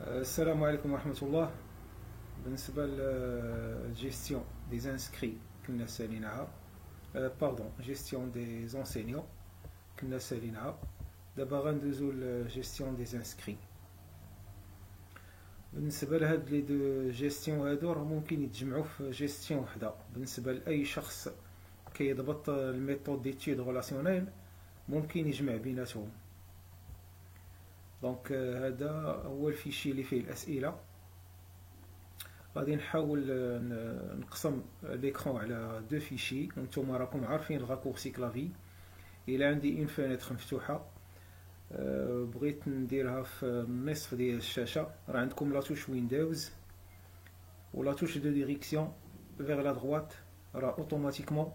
السلام عليكم ورحمة الله. بالنسبة للجيستيون دي زانسكري كنا ساليناها، باردون جيستيون دي زونسينيون كنا ساليناها. دابا غندوزو لجيستيون دي زانسكري. بالنسبة لهاد لي دو جيستيون هادو راه ممكن يتجمعوا في جيستيون وحدة. بالنسبة لأي شخص كيضبط الميثود ديتود غولاسيونيل ممكن يجمع بيناتهم. دونك هذا هو الفيشي اللي فيه الأسئلة. غادي نحاول نقسم ليكرون على دو فيشي، وانتم راكم عارفين الراكورسي كلافي. الى عندي اون فينيتر مفتوحه بغيت نديرها في النصف ديال الشاشه، راه عندكم لاتوش ويندوز و لاتوش دو ديريكسيون فيغ لا دروات، راه اوتوماتيكمون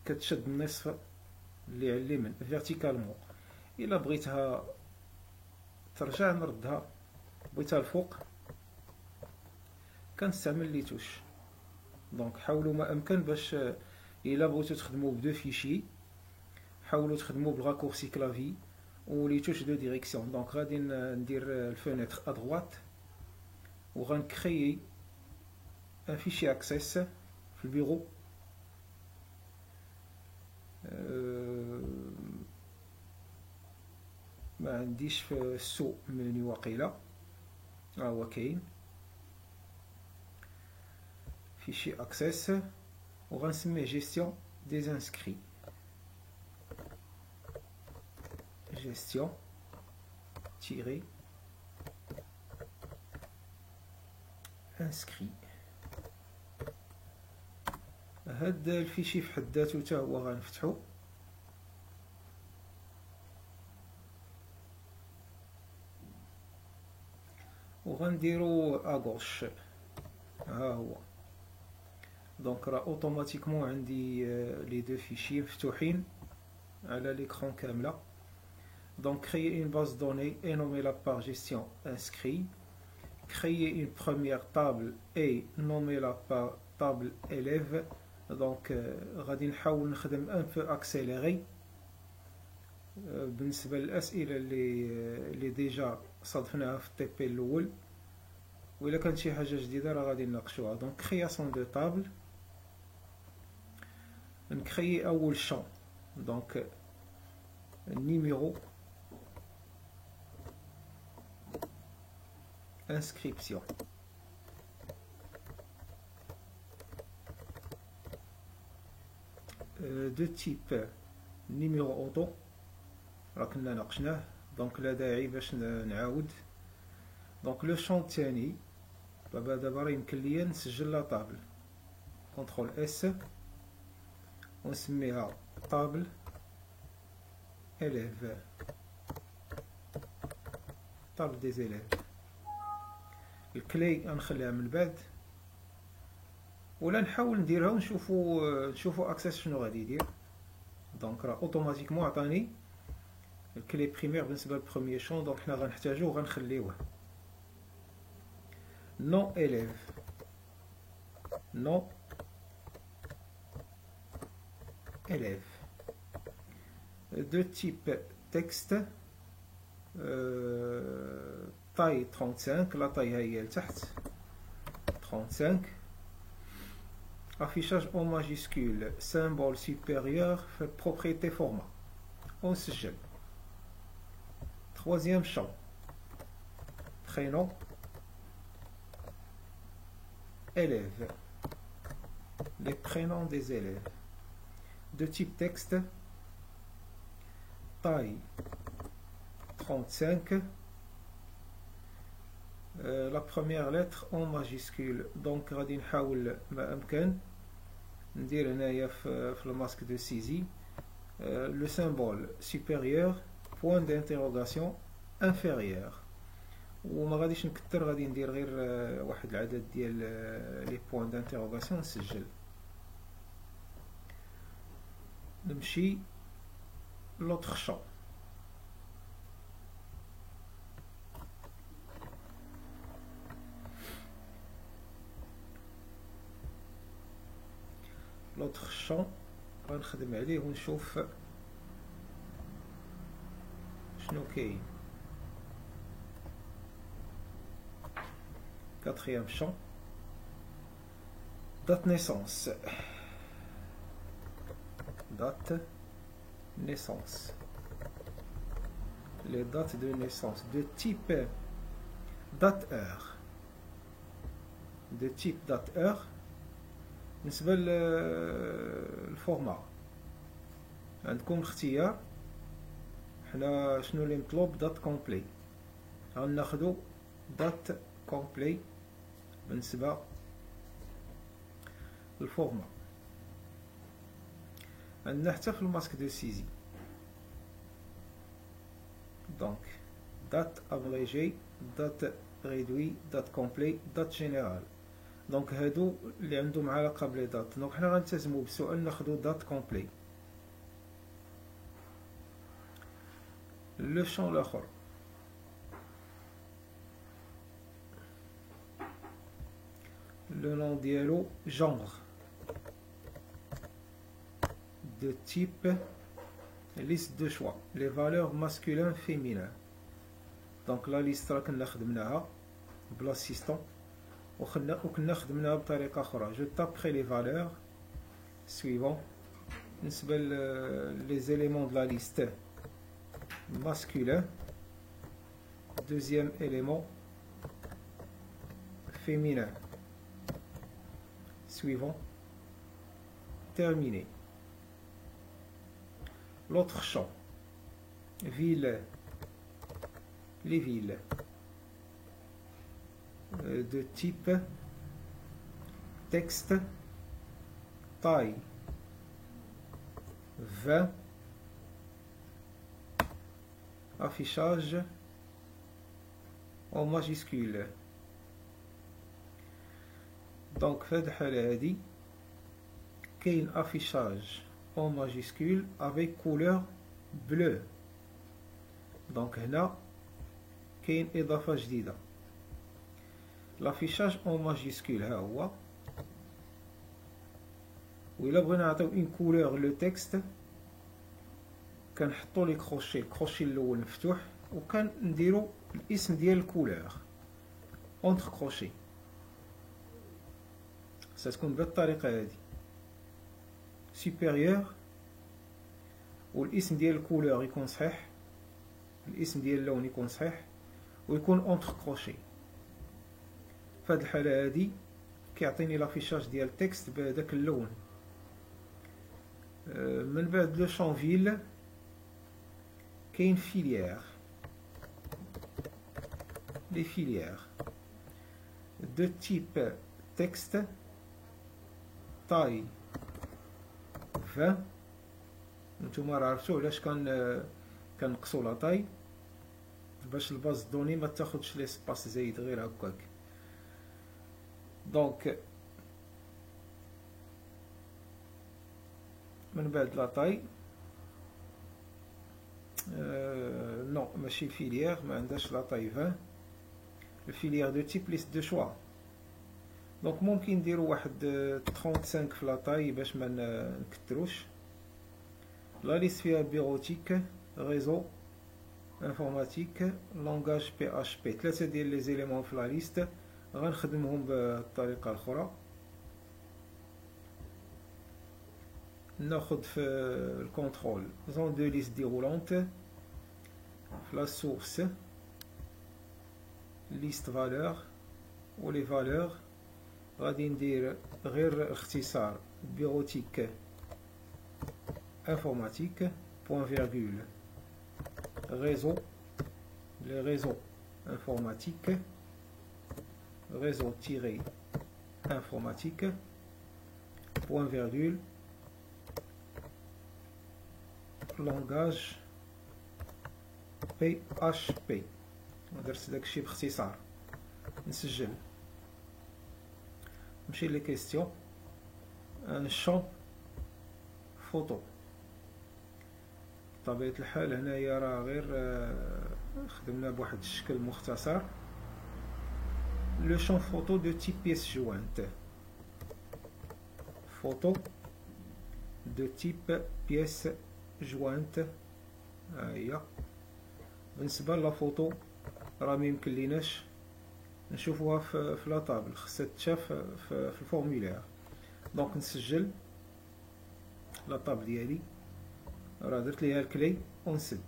كتشد النصف اللي على اليمين فيرتيكالمون. الا بغيتها ترجع نردها، بغيتها الفوق كنستعمل لي توش. دونك حاولوا ما امكن باش الا بغيتو تخدموا بدو فيشي حاولوا تخدموا بالراكورسي كلافي و لي توش دو ديريكسيون. دونك غادي ندير الفينيتر ا دروات و غنكريي ان فيشي اكسيس في البيرو. ما عنديش في السوق منيو واقيلا، هو كاين فيشي اكسيس و غنسميه جيستيون دي زانسكري. جيستيون تيري انسكري. هاد الفيشي في حد ذاته حتى هو غنفتحو، وغنديرو اغوش. ها هو. دونك راه اوتوماتيكمون عندي لي دو فيشي مفتوحين على ليكرون كامله. Donc créer une base de données et nommer-la par gestion inscrit. Créer une première table et nommer-la par table élève. Donc غادي نحاول نخدم un peu accéléré بالنسبة للأسئلة اللي ديجا صادفناها في التي بي الأول، وإلا كانت شي حاجة جديدة راه غادي نناقشوها. دونك création de table، نكريي أول champ دونك numéro inscription. De type numéro auto راه كنا ناقشناه، دونك لا داعي باش نعاود. دونك لو شون الثاني دابا راه يمكن ليا نسجل لا طابل، كونترول اس ونسميها طابل élève، طابل دي زيليف. الكلي غنخليها من بعد، ولا نحاول نديرها ونشوفوا اكسس شنو غادي يدير. دونك راه اوتوماتيكمون عطاني الكلي بريمير بالنسبه للبروميير شون، دونك حنا غنحتاجوه وغنخليوه. نو élève، نو élève. de type texte taille 35، la taille هي لتحت 35. affichage en majuscule symbole supérieur في propriété format ونسجل. troisième champ prénom élève، les prénoms des élèves. de type texte taille 35، la première lettre en majuscule. donc غادي نحاول ما امكن ندير هنايا في الماسك دو سيزي le symbole supérieur point d'interrogation inférieur، وما غاديش نكتر، غادي ندير غير واحد العدد ديال لي بوين دانتيروغاسيون نسجل. نمشي l'autre champ. l'autre champ غنخدم عليه ونشوف شنو كاين. quatrième champ, date naissance. Date naissance. Les dates de naissance de type date-heure. De type date-heure. بالنسبة للفورما عندكم اختيار. حنا شنو اللي مطلوب؟ دات كومبلي. غناخدو دات كومبلي بالنسبة للفورما. عندنا حتى في الماسك دو سيزي. دونك دات ابريجي، دات ريدوي، دات كومبلي، دات جينيرال. دونك هادو اللي عندهم علاقة بلي دات. دونك حنا غنلتزمو بالسؤال ناخدو دات كومبلي. لو شون الاخر le nom ديالو genre de type liste de choix les valeurs masculin féminin. دونك لا ليست راه كنا خدمناها بلاسيستون وكنا خدمناها بطريقه اخرى. جو تابخي لي فالور سويفون بالنسبه لي زيليمون دو لا ليست masculin. Deuxième élément féminin. Suivant. Terminé. L'autre champ. Ville. Les villes. De type texte. Taille. 20. Affichage en majuscule. Donc في هاد الحالة هادي كاين affichage en majuscule avec couleur bleue. donc هنا كاين إضافة جديدة. l'affichage en majuscule ها هو. وإلا بغينا نعطيو une couleur le texte كنحطو لي كروشي. الكروشي الاول مفتوح وكنديرو الاسم ديال الكولور اونتر كروشي. ستكون بالطريقه هذه سوبيريور والاسم ديال الكولور يكون صحيح، الاسم ديال اللون يكون صحيح ويكون اونتر كروشي. في هذه الحاله هذه كيعطيني لافيشاج ديال التكست بهذاك اللون. من بعد لو شونفيل كاين filière. les filières de type texte taille 20. نتوما راه عرفتو علاش كنقصو لا طاي باش الباز دوني ما تاخدش لي سباس زايد غير هكاك. دونك من بعد لا طاي نو ماشي فيليير، ما عندهاش لا طاي 20. الفيليير دو تيب ليست دو شوا. دونك ممكن نديرو واحد 35 في لا طاي باش ما نكتروش. لا ليست فيها بيروتيك، ريزو، انفورماتيك، لونغاج بي اش بي. ثلاثه ديال لي زيليمون في لا ليست غنخدمهم بالطريقه الاخرى. ناخد في الكونترول زون دو ليست ديرولونت في لا سورس ليست فالور ولي فالور غادي ندير غير اختصار بيروتيك انفورماتيك بوان فيرغول réseau les réseaux informatiques réseau tiré informatique point virgule langage PHP. درت داكشي باختصار. نسجل نمشي لي كيستيون. ان شون فوتو. بطبيعة الحال هنايا راه غير خدمنا بواحد الشكل مختصر. لو شون فوتو دو تيب بيس جوانت. فوتو دو تيب بيس جوانت. ها هي. بالنسبة للا فوتو راه ميمكن ليناش نشوفوها في لا طابل، خصها تشاف في الفورمولير. دونك نسجل لا طابل ديالي، راه درت ليها الكلي ونسد.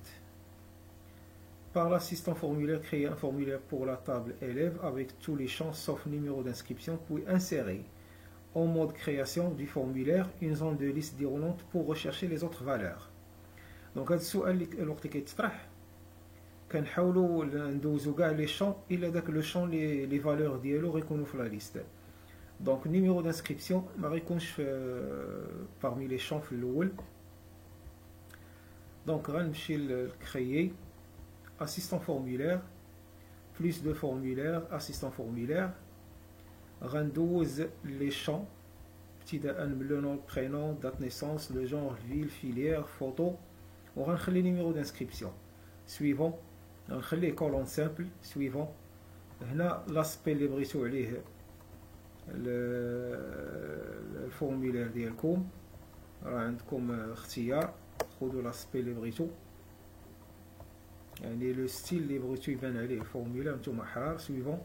Par l'assistant formulaire, créer un formulaire pour la table élève avec tous les champs sauf numéro d'inscription, puis insérer en mode création du formulaire une zone de liste déroulante pour rechercher les autres valeurs. Donc هذا السؤال اللي الوقت اللي كيتطرح كنحاولوا ندوزو كاع لي شون الا داك لو شون لي فالور ديالو غيكونوا في لا ليست. دونك النيميرو دانسكريبسيون ما غيكونش في parmi لي شون في الاول. دونك غنمشي لكريي assistant formulaire plus de formulaire assistant formulaire. غندوز لي شون ابتداء من لو نون برينون دات نيسونس لو جونر فيل فيليير فوتو، وغنخلي نيميرو دانسكريبسيون سويفون، غنخليه كولون سامبل سويفون. هنا لاسبي اللي بغيتو عليه الفورمولير ديالكم راه عندكم اختيار، خذوا لاسبي اللي بغيتو، يعني لو ستيل اللي بغيتو يبان عليه الفورمولير نتوما حرار. سويفون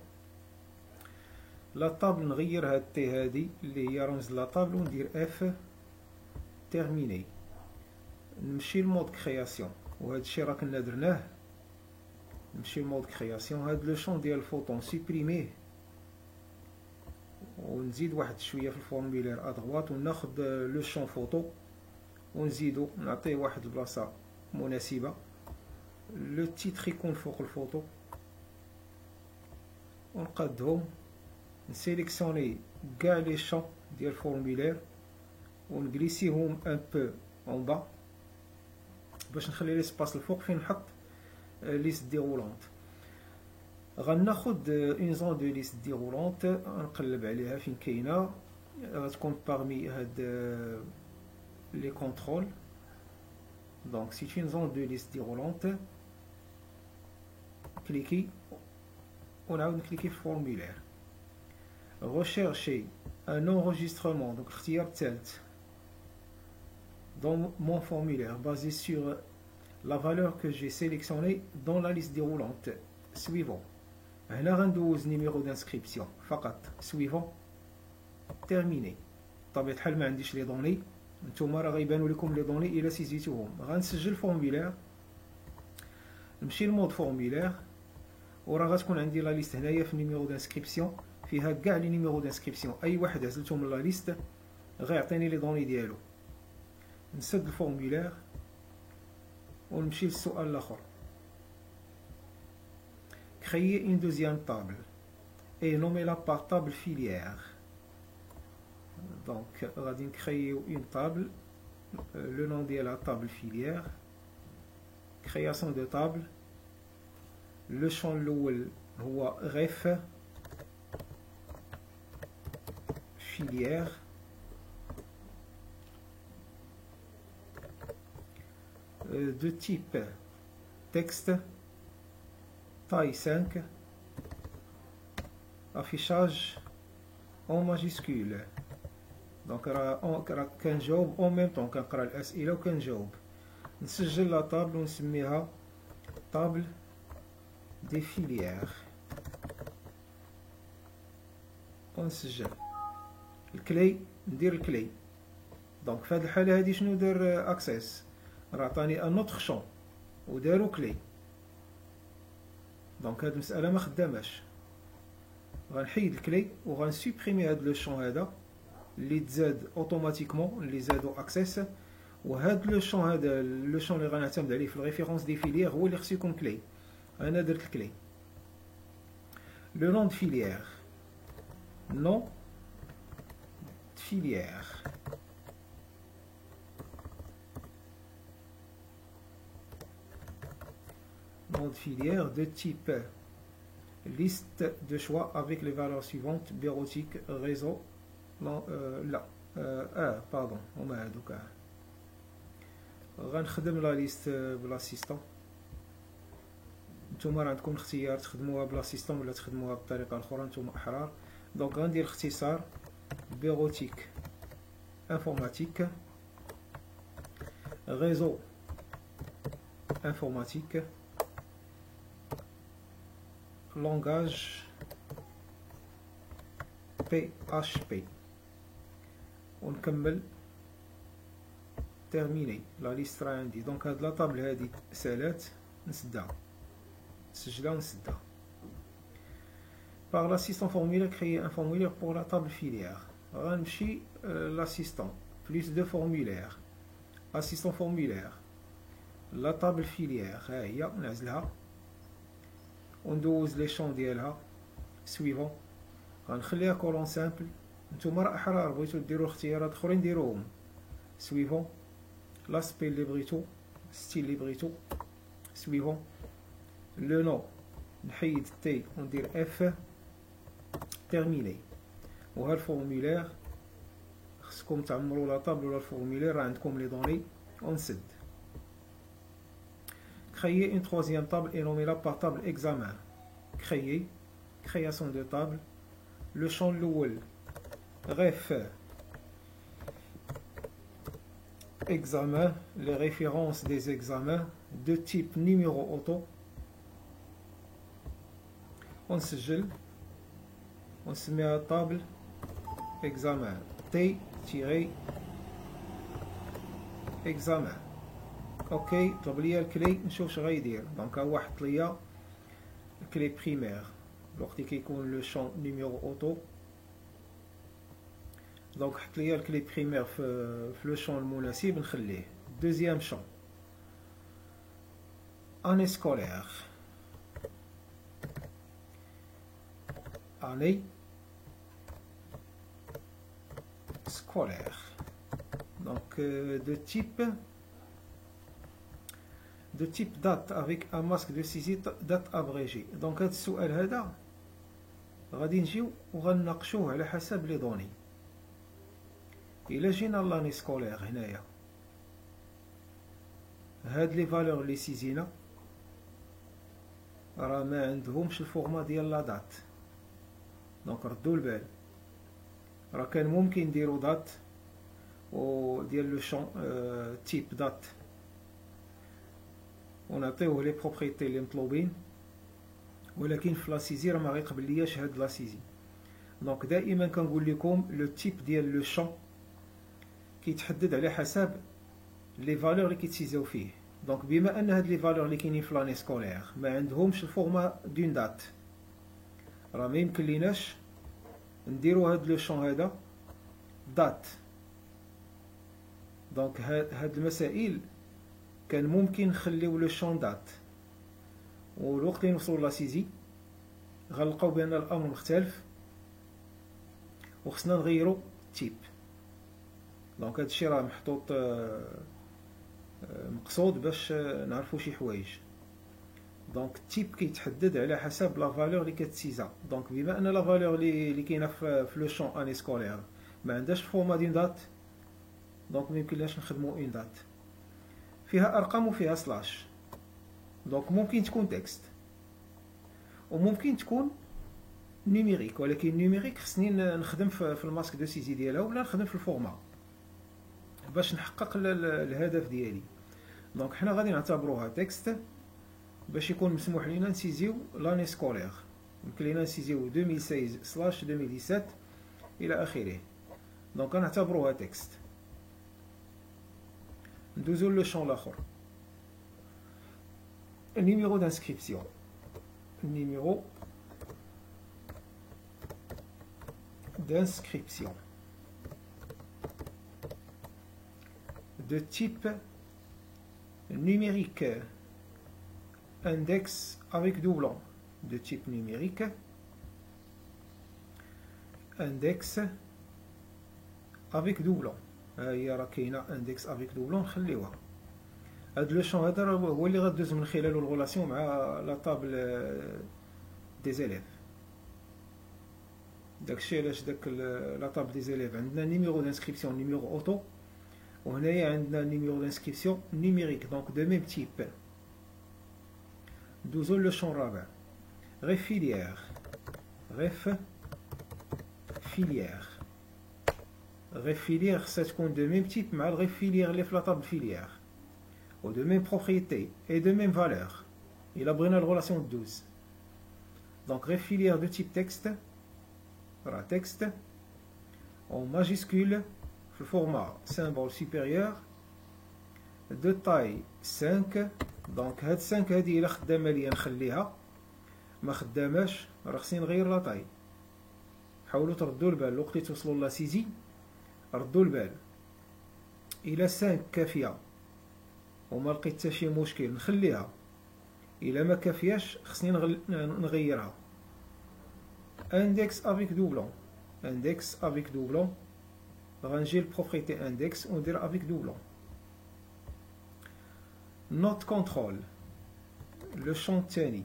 لا طابل نغير هاد تي هادي اللي هي رمز لا طابل وندير اف تيرميني. نمشي لمود كرياسيون، وهذا الشيء راه كنا درناه. نمشي لمود كرياسيون، هاد لو شون ديال الفوطون سيبريميه ونزيد واحد شويه في الفورمولير ادغوات، وناخد لو شون فوطو ونزيدو نعطيه واحد البلاصه مناسبه. لو تيتر يكون فوق الفوطو ونقادهم، نسيليكسيوني كاع لي شون ديال الفورمولير ونجليسيهم ان بو اون با باش نخلي ليسباس الفوق فين نحط ليست ديرولونت. غناخد اون زون دو ليست ديرولونت نقلب عليها فين كاينه، غتكون باغمي هاد لي كونترول. دونك سي اون زون دو ليست ديرولونت، كليكي ونعاود نكليكي في الفورمولير. rechercher un enregistrement, donc الاختيار الثالث dans mon formulaire basé sur la valeur que j'ai sélectionnée dans la liste déroulante. Suivant. هنا غندوز numéro d'inscription فقط. Suivant. Terminé. بطبيعة الحال ما عنديش لي دوني، نتوما راه غيبانوا لكم لي دوني الا سيزيتوهم. غنسجل فورمولير، نمشي لمود فورمولير، وراه غتكون عندي لا ليست هنايا في نيميرو دانسكريبسيون فيها كاع لي نيميرو دانسكريبسيون. اي واحد عزلته من لا ليست غيعطيني لي دوني ديالو. نسد الفورمولير ونمشي للسؤال الاخر. créer une deuxième table et nommer-la par table filière. Donc غادي نكريو une table, le nom ديال la table filière, création de table. le champ الاول هو ref filière. De type texte, taille 5, affichage en majuscule. Donc راه كنجاوب en même temps كنقرا الاسئله وكنجاوب. نسجل لا طابل ونسميها table des filières ونسجل الكلي. ندير الكلي. دونك في هذه الحاله هذه شنو دار اكسس؟ راه عطاني ان اوتر شون ودارو كلي. دونك هاد المساله ما خداماش. غنحيد الكلي وغنسوبريمي هاد لو شون هذا اللي تزاد اوتوماتيكمون اللي زادو اكسس، وهاد لو شون هذا لو شون اللي غنعتمد عليه في الريفيرونس دي فيليير هو اللي خصو يكون كلي. انا درت الكلي. لو نون دو فيليير، نون filière. Nom de filière de type liste de choix avec les valeurs suivantes: bureautique, réseau, pardon, وما هادوك. غنخدم لا ليست بلاسيستون. نتوما راه عندكم الاختيار تخدموها بلاسيستون ولا تخدموها بطريقه اخرى، نتوما احرار. دونك غندير اختصار bureautique informatique, réseau informatique, langage PHP ونكمل terminé. لا ليست راه عندي. دونك هاد لا طابل هادي سالات نسدها نسجلها ونسدها. Par l'assistant formulaire, créer un formulaire pour la table filière. غنمشي l'assistant plus de formulaire. Assistant formulaire. La table filière ها هي نعزلها وندوز لي شون ديالها. سويفون غنخليها كولون سامبل. نتوما راه احرار بغيتو ديروا اختيارات اخرين ديروهم. سويفون لاسبي اللي بغيتو ستيل اللي بغيتو. سويفون لو نو نحيد تي وندير اف. تيرميني. وها الفورمولير خصكم تعمروا لا طابل ولا الفورمولير راه عندكم لي دوني ونسد. Créer une troisième table et nommer-la par table examen. Créer, création de table. Le champ l'oul. Ref. Examen, les références des examens de type numéro auto. On se gèle. On se met à table examen. T-examen. اوكي طلب ليا الكلي نشوف اش غيدير. دونك ها هو حط ليا الكلي بريمير الوقت اللي كيكون لو شون نيميرو اوتو. دونك حط ليا الكلي بريمير في لو شون المناسب نخليه. دوزيام شون اني سكولير. اني سكولير. دونك دو تيب de type date avec un masque de saisie date abrégée. دونك هذا السؤال هذا غادي نجيو وغنناقشوه على حسب لي دوني. الا جينا لاني سكولير هنايا هاد لي فالور لي سيزينا راه ما عندهمش الفورما ديال لا دات. دونك ردوا البال راه كان ممكن نديرو دات و ديال لو شون تيب دات ونعطيوه لي بروبريتي اللي مطلوبين، ولكن في لاسيزي راه ما غيقبل لياش هاد لاسيزي. دونك دائما كنقول لكم لو تيب ديال لو شون كيتحدد على حسب لي فالور اللي كيتسيزاو فيه. دونك بما ان هاد لي فالور اللي كاينين في لاني سكولير ما عندهمش الفورما دون دات، راه ما يمكن ليناش نديرو هاد لو شون هذا دات. دونك هاد المسائل كان ممكن نخليو لو شون دات، والوقت اللي نوصلو لاسيزي غنلقاو بان الامر مختلف وخصنا نغيرو تيب. دونك هادشي راه محطوط مقصود باش نعرفو شي حوايج. دونك التيب كيتحدد على حسب لا فالور اللي كتسيزا. دونك بما ان لا فالور اللي كاينه في لو شون اني سكولير ما عندهاش فورما دين دات، دونك ما يمكنلاش نخدمو اون دات. فيها ارقام وفيها سلاش. دونك ممكن تكون تكست وممكن تكون نيميريك، ولكن نيميريك خصني نخدم في الماسك دو سيزي ديالها ولا نخدم في الفورما باش نحقق الهدف ديالي. دونك حنا غادي نعتبروها تكست باش يكون مسموح لينا نسيزيو لاني سكولير. يمكن لينا نسيزيو 2016-2017 الى اخره. دونك غنعتبروها تكست. ندوزو لو شون الاخر، النيميرو دانسكريبسيون. النيميرو d'inscription de type numérique, index avec doublon, de type numérique, index avec doublon. هي راه كاينه index avec doublon نخليوها. هاد لو شون هذا هو اللي غدوز من خلاله الغولاسيون مع لا طابل دي زيليف. داكشي علاش داك لا طابل دي زيليف عندنا نيميرو دانسكريبسيون نيميرو اوتو، وهنايا عندنا نيميرو دانسكريبسيون نيميريك. دونك دو ميم تيب. دوزو لو شون رابع، غيف فيليير. غيف فيليير. غيف فيليير خصها تكون دو ميم تيب مع الغيف فيليير اللي في لا طابل فيليير، و دو ميم بروبريتي اي دو ميم فالور الا بغينا الغولاسيون دوز. دونك غيف فيليير دو تيب تكست راه تكست en majuscule في الفورما symbole supérieur de taille 5. دونك هاد 5 هادي الا خدامه ليا نخليها، ما خداماش راه خصني نغير لا طاي. حاولوا تردوا البال الوقت اللي توصلوا لا سيزي، ردوا البال الى 5 كافيه وما لقيت حتى شي مشكل نخليها، الى ما كافياش خصني نغيرها. اندكس افيك دوبلون، اندكس افيك دوبلون، غنجي لبروبريتي اندكس وندير افيك دوبلون. نوت كونترول لو شون الثاني،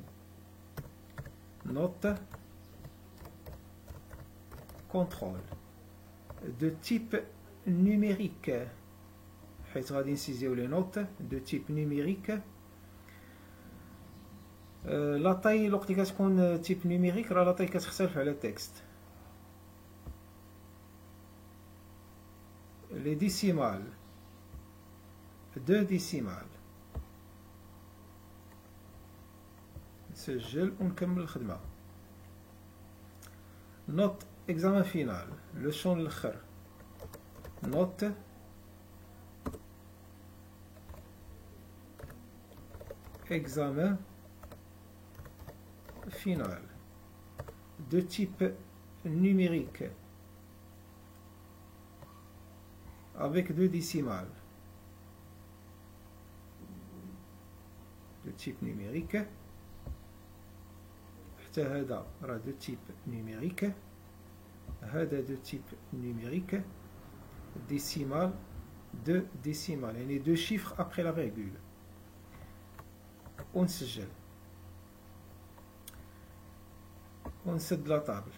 نوت كونترول دو تيب نيميريك، حيت غادي نسيزيو لي نوت دو تيب نيميريك. لا طاي الوقت اللي كتكون تيب نيميريك راه لا طاي كتختلف على التكست. لي ديسيمال، دو ديسيمال، نسجل ونكمل الخدمه. نوت اكزامان فينال لو شون الاخر، نوت اكزامان فينال de type numérique avec 2 décimales, de type numérique. حتى هذا راه de type numérique، هذا de type numérique، décimal 2 décimales، يعني 2 chiffres après la virgule. ونسجل ونسد la table.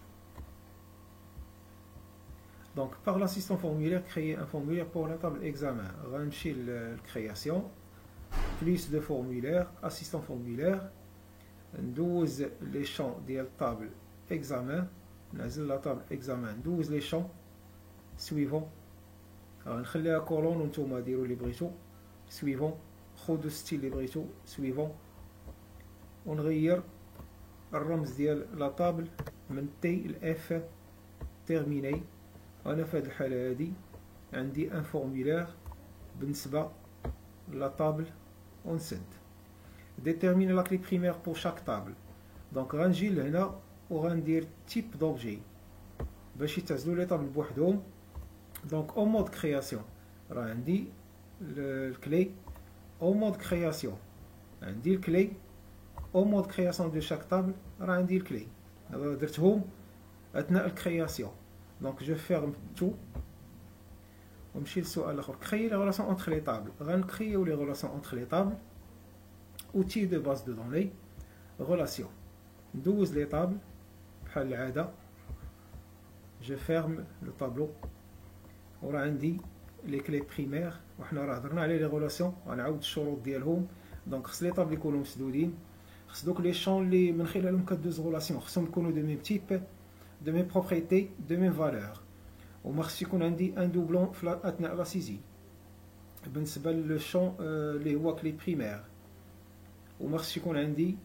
Donc par l'assistant formulaire, créer un formulaire pour la table examen. غنمشي للكرياسيون، plus de formulaire، assistant formulaire، ندوز لي شون ديال table examen، نعزل la table examen، ندوز لي شون suivant، غنخليها كولون وانتوما ديروا اللي بغيتو، suivant، خذوا ستيل اللي بغيتو، suivant، ونغير الرمز ديال لا طابل من تي لاف تيرميني. انا في هذه الحاله هذه عندي ان فورمولير بالنسبه لا طابل ونسد. ديتيرميني لا كلي بريمير بور شاك طابل. دونك غنجي لهنا وغندير تيب دوبجي باش يتعزلوا لي طابل بوحدهم. دونك او مود كرياسيون راه عندي الكلي، او مود كرياسيون عندي الكلي، au mode création de chaque table راه عندي الكلي درتهم اثناء الكرياسيون. دونك جو فيرم تو ونمشي للسؤال الاخر. كريي لي غولاسيون اونتر لي طابل. غنكرييو لي غولاسيون اونتر لي طابل، اوتي دو باز دو دوني، غولاسيون، ندوز لي طابل بحال العاده، جو فيرم لو طابلو وراه عندي لي كلي بريمير وحنا راه هضرنا على لي غولاسيون، غنعاود الشروط ديالهم. دونك خص لي طابل يكونوا مسدودين، خص دوك لي شون اللي من خلالهم كدوز غولاسيون خصهم يكونوا دو ميم تيب، دو ميم بروبريتي، دو ميم فالور، وما خص يكون عندي ان دوبلون اثناء لا سيزي بالنسبه لو شون اللي هو كلي بريمير، وما خص يكون عندي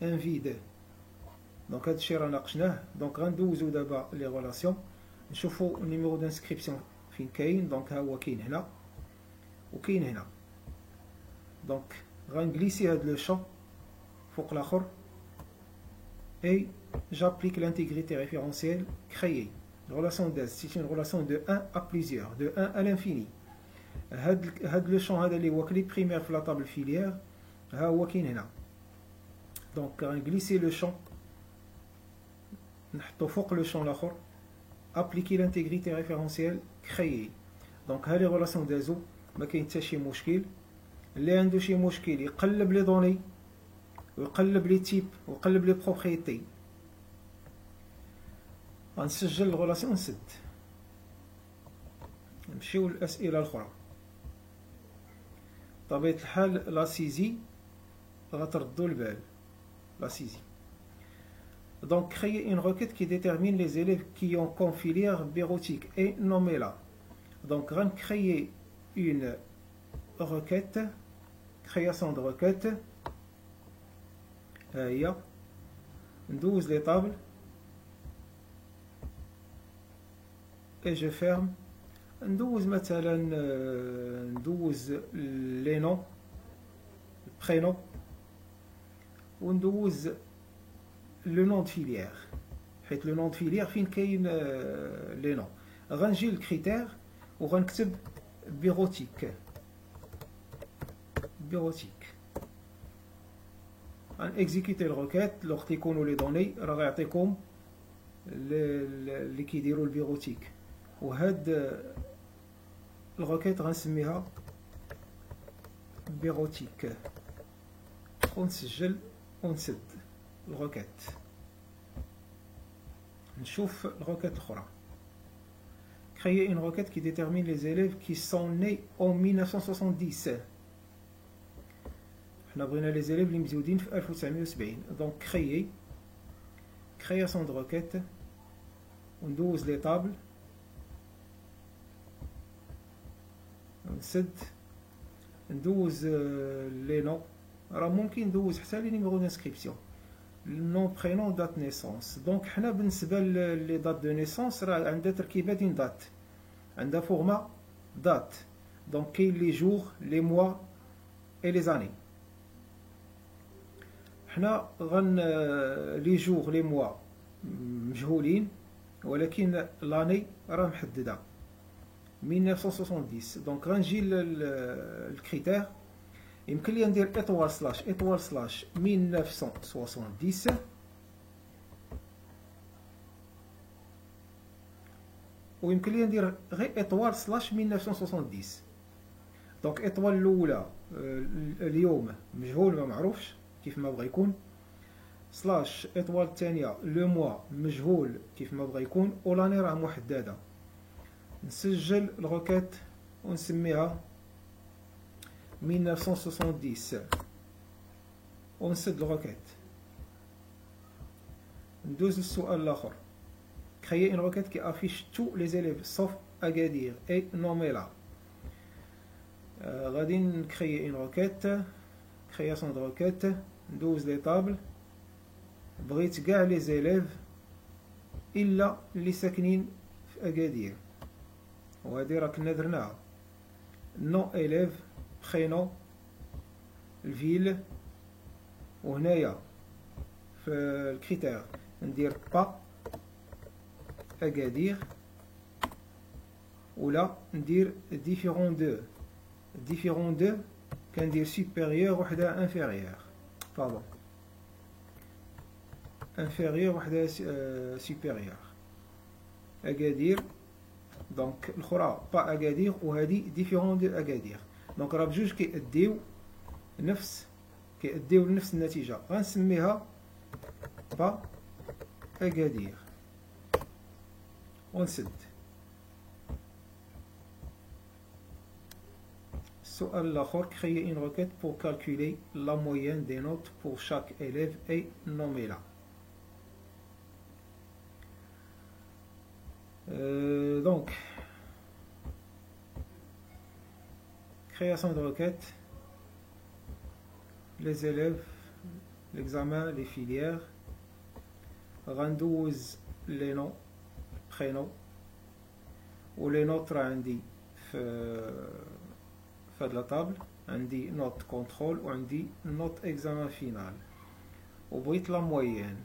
ان فيد. دونك هادشي راه ناقشناه. دونك غندوزو دابا لي غولاسيون نشوفو النيميرو دانسكريبسيون فين كاين. دونك ها هو كاين هنا وكاين هنا. دونك غنغليسي هاد لو شون فوق الاخر et j'applique l'intégrité référentielle créée. Relation d'S, c'est une relation de 1 à plusieurs, de 1 à l'infini. هاد لو شون هذا اللي هو كلي بريمير في لا طابل فيليير ها هو كاين هنا. دونك غنغليسي لو شون نحطو فوق لو شون الاخر، appliquer l'intégrité référentielle créée. دونك ها لي غولاسيون دازو ما كاين حتى شي مشكل. اللي عنده شي مشكل يقلب لي دوني ويقلب لي تيب ويقلب لي بروبريتي. غنسجل الغولاسيون نسد. نمشيو للاسئله الاخرى. بطبيعه الحال لا سيزي غتردوا البال لا سيزي. Donc créer une requête qui détermine les élèves qui ont comme filière bureautique et nommez-la. Donc créer une requête, création de requête. هي ندوز لي طابل et je ferme. ندوز مثلا ندوز لي نون برينون وندوز لو نون دو فيليير حيت لو نون دو فيليير فين كاين لي نون. غنجي للكريتير وغنكتب بيروتيك غنكزيكيتي الروكيت لوقت يكونوا لي دوني راه غيعطيكم اللي كيديروا البيروتيك. وهاد الروكيت غنسميها بيروتيك ونسجل ونسد الروكيت. نشوف الروكيت الاخرى. créer une requête qui détermine les élèves qui sont nés en 1970. حنا بغينا les élèves اللي مزيودين في 1970. donc création de requête وندوز لي طابل نسد ندوز لي نو. راه ممكن ندوز حتى لي نيميرو دانسكريبسيون نون برينون دات نيسونس. دونك حنا بالنسبه لي دات دو نيسونس راه عندها تركيبه دين دات عندها فورما دات. دونك كاين لي جور لي موا اي لي زاني. حنا لي جور لي موا مجهولين ولكن لاني راه محدده 1970. دونك غنجي للكريتير يمكن لي ندير ايطوال سلاش 1970 ويمكن لي ندير غير ايطوال سلاش 1970. دونك ايطوال الاولى اليوم مجهول ما معروفش كيف ما بغى يكون سلاش ايطوال الثانيه لو موا مجهول كيف ما بغى يكون ولاني راه محدده. نسجل الروكيت ونسميها 1970 ونسد الروكيت. ندوز للسؤال الاخر. créer une requête qui affiche tous les élèves sauf Agadir et nommer-la. غادي نكريي une requête création de requête ندوز لي طابل بغيت كاع لي زيليف الا اللي ساكنين في اكادير وهذه راه كنا درناها نو اليف برينو الفيل. وهنايا في الكريتير ندير با اكادير ولا ندير ديفيرون دو كندير سوبيريور وحده انفيريور باردون انفيريور وحده سوبيريور اكادير. دونك الاخرى با اكادير وهذه ديفيرون دو اكادير. دونك راه بجوج كيأديو لنفس النتيجه. غنسميها با اكادير ونسد. السؤال الاخر créer une requête pour calculer la moyenne des notes pour chaque élève et nommer-la. Donc création de requête, les élèves, l'examen, les filières, غندوز les noms prénoms و les notes راه عندي في هاد لا طابل. عندي نوت كونترول وعندي نوت اكزامان فينال وبغيت لا موين.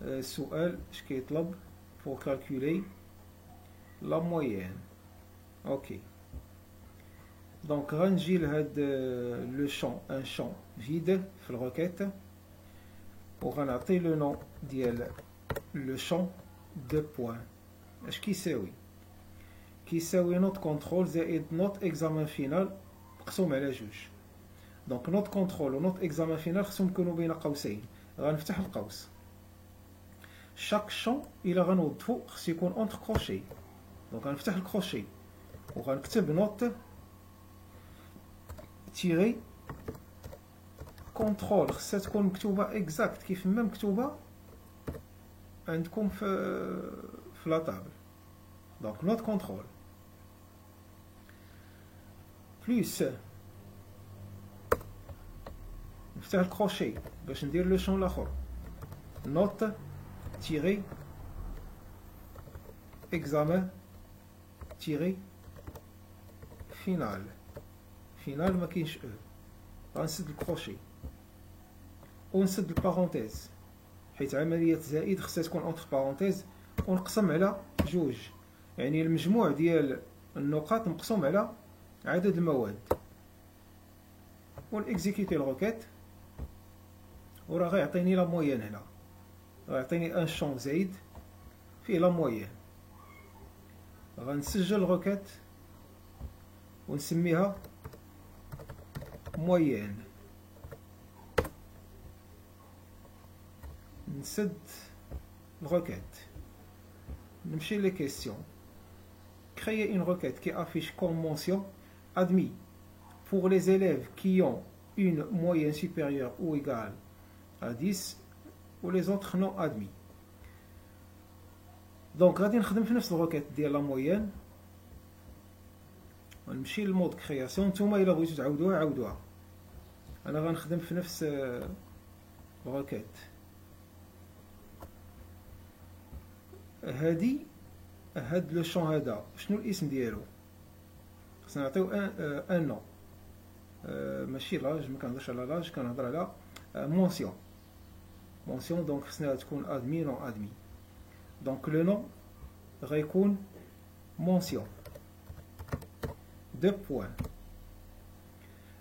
السؤال اش كيطلب pour calculer la moyenne. ok donc غنجي لهاد لو شون ان شون فيد في الروكيت وغنعطي لو نون ديال لو شون دو بوين. اش كيساوي نوت كونترول زائد نوت اكزامان فينال مقسوم على جوج. دونك نوت كونترول و نوت اكزامان فينال خصهم يكونوا بين قوسين. غنفتح القوس شاك شون الى غنوظفو خص يكون اونتر كروشي. دونك غنفتح الكروشي وغنكتب نوت تيري كونترول خصها تكون مكتوبه اكزاكت كيف ما مكتوبه عندكم في لا طابل. دونك نوت كونترول بلس نفتح الكروشي باش ندير لو شون الاخر نوت تيري examen تيري فينال. فينال ما كاينش او، غنسد الكروشي ونسد البارونتيز، حيت عملية زائد خصها تكون اونتر بارونتيز، ونقسم على جوج، يعني المجموع ديال النقاط مقسوم على عدد المواد. ونكزيكيتي الروكيت، وراه غيعطيني لا موين هنا، غيعطيني ان شون زايد فيه لا موين. غنسجل الروكيت ونسميها موين. نسد الروكيت، نمشي لي كيسيون. Créer une requête qui affiche comme mention admis pour les élèves qui ont une moyenne supérieure ou égale à 10 ou les autres non admis. Donc غادي نخدم في نفس الروكيت ديال لا موين، ونمشي للمود كرياسيون. نتوما الا بغيتو تعاودوها عاودوها، انا غنخدم في نفس الروكيت هادي. هاد لو شون هذا شنو الاسم ديالو؟ خصنا نعطيو ان نو، ماشي لاج، ما كنهضرش على لاج، كنهضر على مونسيون. مونسيون دونك خصنا تكون ادمي نو ادمي. دونك لو نو غيكون مونسيون 2 بوان.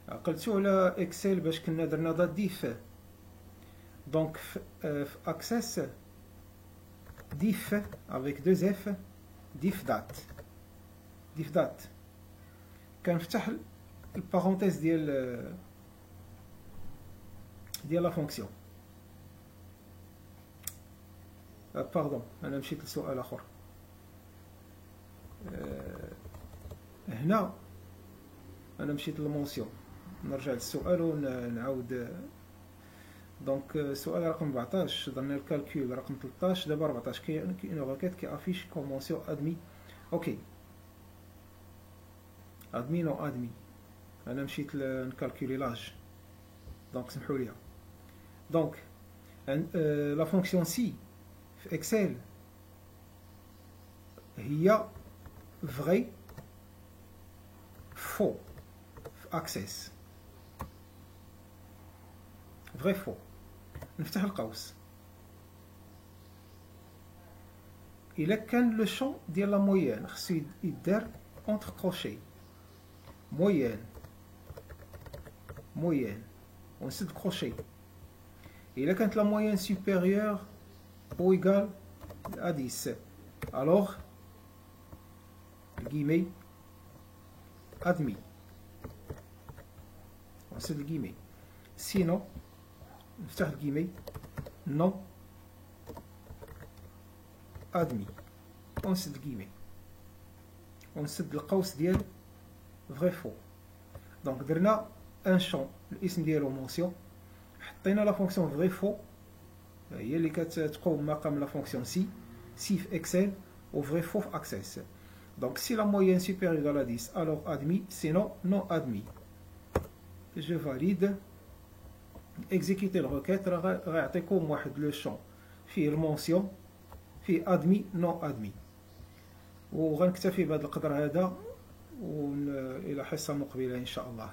عقلتو على اكسل باش كنا درنا دا ديف. دونك في اكسس diff avec 2 f diff date. diff date كنفتح البارونتيز ديال لا فونكسيون. باردون، انا مشيت لسؤال اخر. هنا انا مشيت للمونسيون، نرجع للسؤال ونعاود. دونك السؤال رقم 14 درنا الكالكول رقم 13، دابا 14 كاين روكيت كي افيش كومونسيون ادمي. اوكي، ادمي نو ادمي، انا مشيت نكالكولي لاج، دونك سمحوا لي. دونك لا فونكسيون سي في اكسل هي فري فو في اكسس. فري فو، نفتح القوس. الا كان لو شون ديال لا موين خصو يدار اونتر كروشي موين موين ونسد كروشي. الا كانت لا موين سوبيريور او ايغال ا 10 الوغ الكيمي ادمي ونسد الكيمي. سينو نفتح الكيمي نو ادمي ونسد الكيمي ونسد القوس ديال فري فو. دونك درنا ان شون الاسم ديالو مونسيون، حطينا لا فونكسيون فري فو هي اللي كتقوم مقام لا فونكسيون سي في اكسل و فري فو في اكسس. دونك سي لا موين سوبيريور à 10 alors admis, sinon non admis. je valide. اكزيكيتي الروكيت راه غيعطيكم واحد لو شون فيه المونسيون فيه ادمي نو ادمي. وغنكتفي بهذا القدر هذا، والى حصه مقبله ان شاء الله.